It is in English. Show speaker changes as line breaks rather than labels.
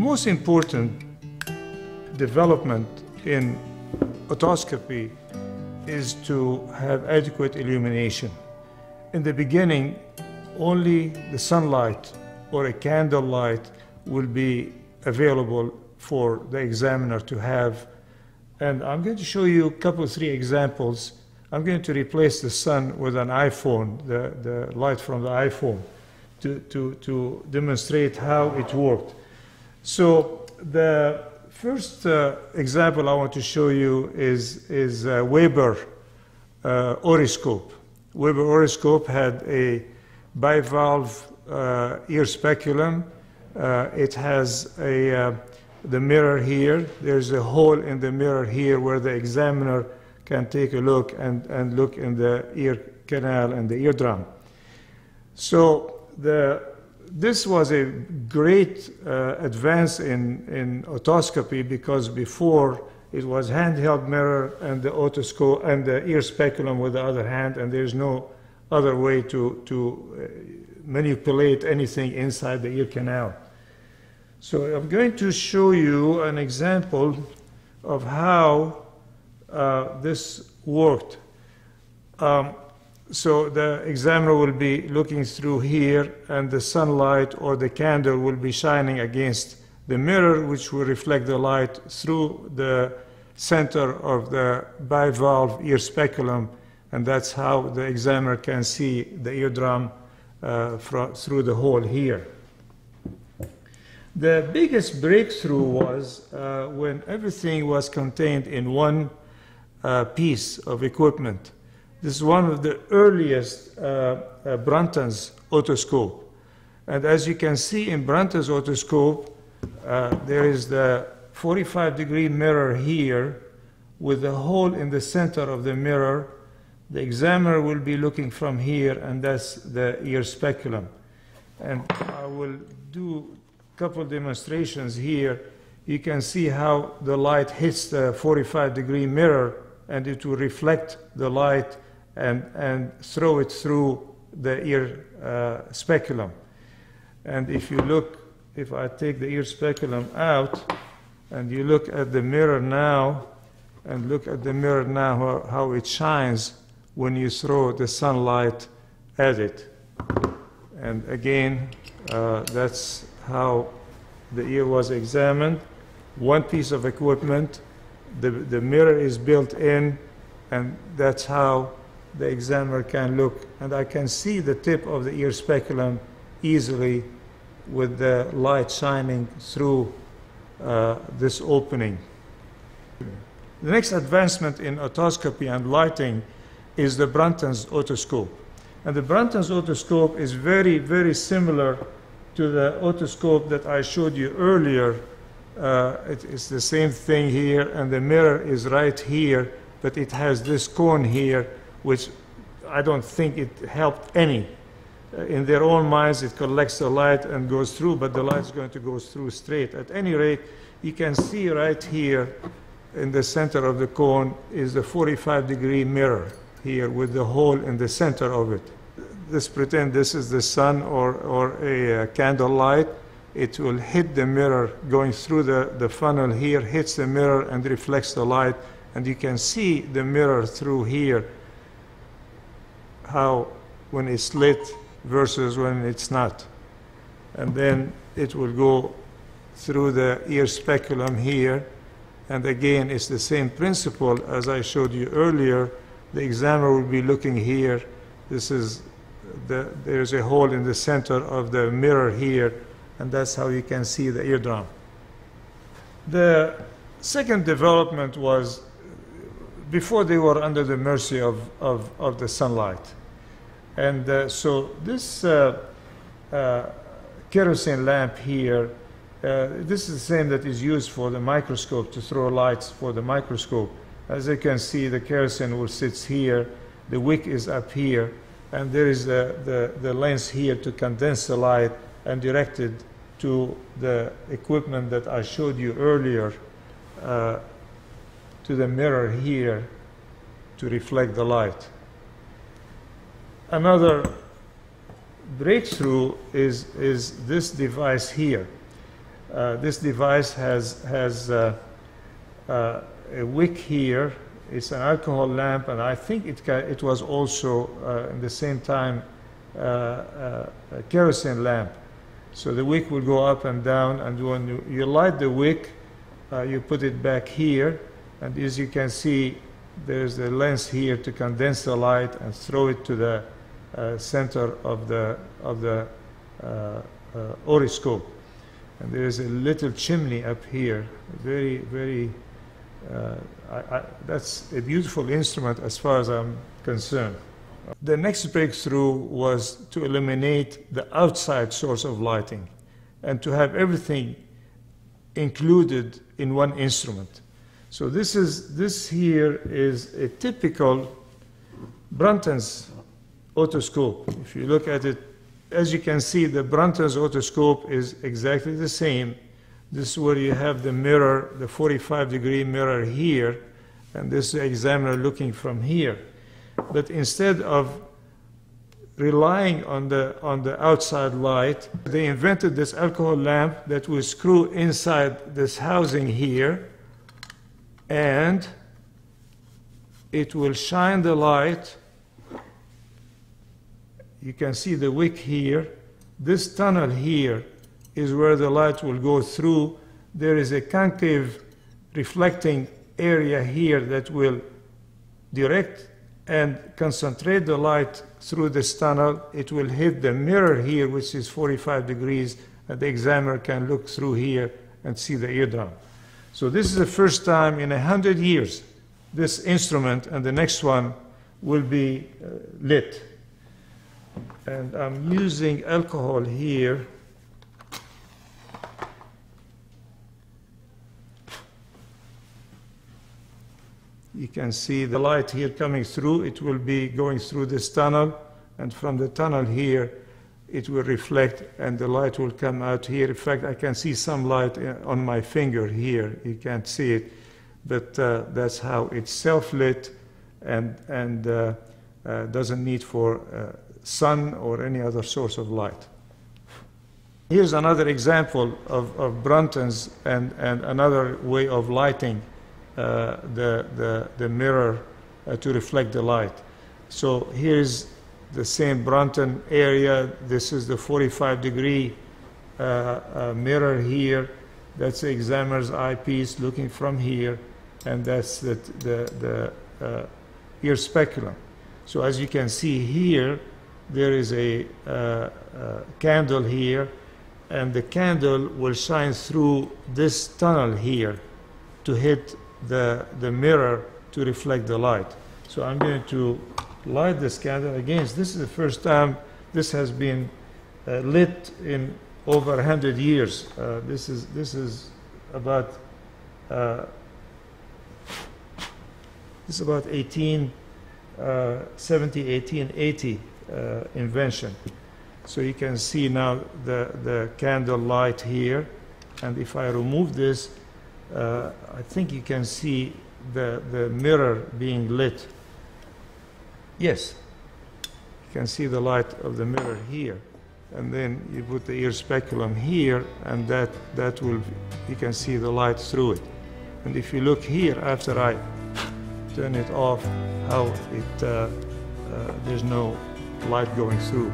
most important development in otoscopy is to have adequate illumination. In the beginning, only the sunlight or a candle light will be available for the examiner to have. And I'm going to show you a couple, three examples. I'm going to replace the sun with an iPhone, the light from the iPhone, to demonstrate how it worked. So the first example I want to show you is Weber Otoscope. Weber Otoscope had a bivalve ear speculum. It has the mirror here. There's a hole in the mirror here where the examiner can take a look and look in the ear canal and the eardrum. So this was a great advance in otoscopy, because before it was handheld mirror and the otoscope and the ear speculum with the other hand, and there's no other way to manipulate anything inside the ear canal. So I'm going to show you an example of how this worked. So the examiner will be looking through here, and the sunlight or the candle will be shining against the mirror, which will reflect the light through the center of the bivalve ear speculum, and that's how the examiner can see the eardrum through the hole here. The biggest breakthrough was when everything was contained in one piece of equipment. This is one of the earliest Brunton's otoscope. And as you can see in Brunton's otoscope, there is the 45-degree mirror here with a hole in the center of the mirror. The examiner will be looking from here, and that's the ear speculum. And I will do a couple of demonstrations here. You can see how the light hits the 45-degree mirror, and it will reflect the light and throw it through the ear speculum. And if you look, if I take the ear speculum out, and you look at the mirror now, and look at the mirror now, how it shines when you throw the sunlight at it. And again, that's how the ear was examined. One piece of equipment, the mirror is built in, and that's how the examiner can look. And I can see the tip of the ear speculum easily with the light shining through this opening. The next advancement in otoscopy and lighting is the Brunton's otoscope. And the Brunton's otoscope is very, very similar to the otoscope that I showed you earlier. It's the same thing here, and the mirror is right here, but it has this cone here, which I don't think it helped any. In their own minds, it collects the light and goes through, but the light is going to go through straight. At any rate, you can see right here in the center of the cone is the 45-degree mirror here with the hole in the center of it. Let's pretend this is the sun or a candle light. It will hit the mirror going through the funnel here, hits the mirror and reflects the light, and you can see the mirror through here, how when it's lit versus when it's not. And then it will go through the ear speculum here, and again it's the same principle as I showed you earlier. The examiner will be looking here. This is there's a hole in the center of the mirror here, and that's how you can see the eardrum. The second development was before they were under the mercy of the sunlight. And so this kerosene lamp here, this is the same that is used for the microscope, to throw lights for the microscope. As you can see, the kerosene will sit here, the wick is up here, and there is the lens here to condense the light and direct it to the equipment that I showed you earlier, to the mirror here to reflect the light. Another breakthrough is this device here. This device has a wick here. It's an alcohol lamp, and I think it was also in the same time a kerosene lamp. So the wick will go up and down, and when you light the wick, you put it back here, and as you can see, there's a lens here to condense the light and throw it to the center of the otoscope. And there is a little chimney up here, very that's a beautiful instrument as far as I'm concerned. The next breakthrough was to eliminate the outside source of lighting and to have everything included in one instrument. So this here is a typical Brunton's otoscope. If you look at it, as you can see, the Brunton's otoscope is exactly the same. This is where you have the mirror, the 45-degree mirror here, and this is the examiner looking from here. But instead of relying on the outside light, they invented this alcohol lamp that will screw inside this housing here, and it will shine the light. You can see the wick here. This tunnel here is where the light will go through. There is a concave reflecting area here that will direct and concentrate the light through this tunnel. It will hit the mirror here, which is 45 degrees, and the examiner can look through here and see the eardrum. So this is the first time in 100 years this instrument and the next one will be lit. And I'm using alcohol here. You can see the light here coming through. It will be going through this tunnel, and from the tunnel here it will reflect and the light will come out here. In fact, I can see some light on my finger here. You can't see it, but that's how it's self-lit and doesn't need for sun or any other source of light. Here's another example of Brunton's and another way of lighting the mirror to reflect the light. So here's the same Brunton area. This is the 45-degree mirror here. That's the examiner's eyepiece looking from here, and that's the ear speculum. So as you can see here, there is a candle here, and the candle will shine through this tunnel here to hit the mirror to reflect the light. So I'm going to light this candle. Again, this is the first time this has been lit in over 100 years. This is about 1870, 1880 invention. So you can see now the candle light here, and if I remove this, I think you can see the mirror being lit. Yes, you can see the light of the mirror here, and then you put the ear speculum here, and that will, you can see the light through it. And if you look here, after I turn it off, how it there's no light going through.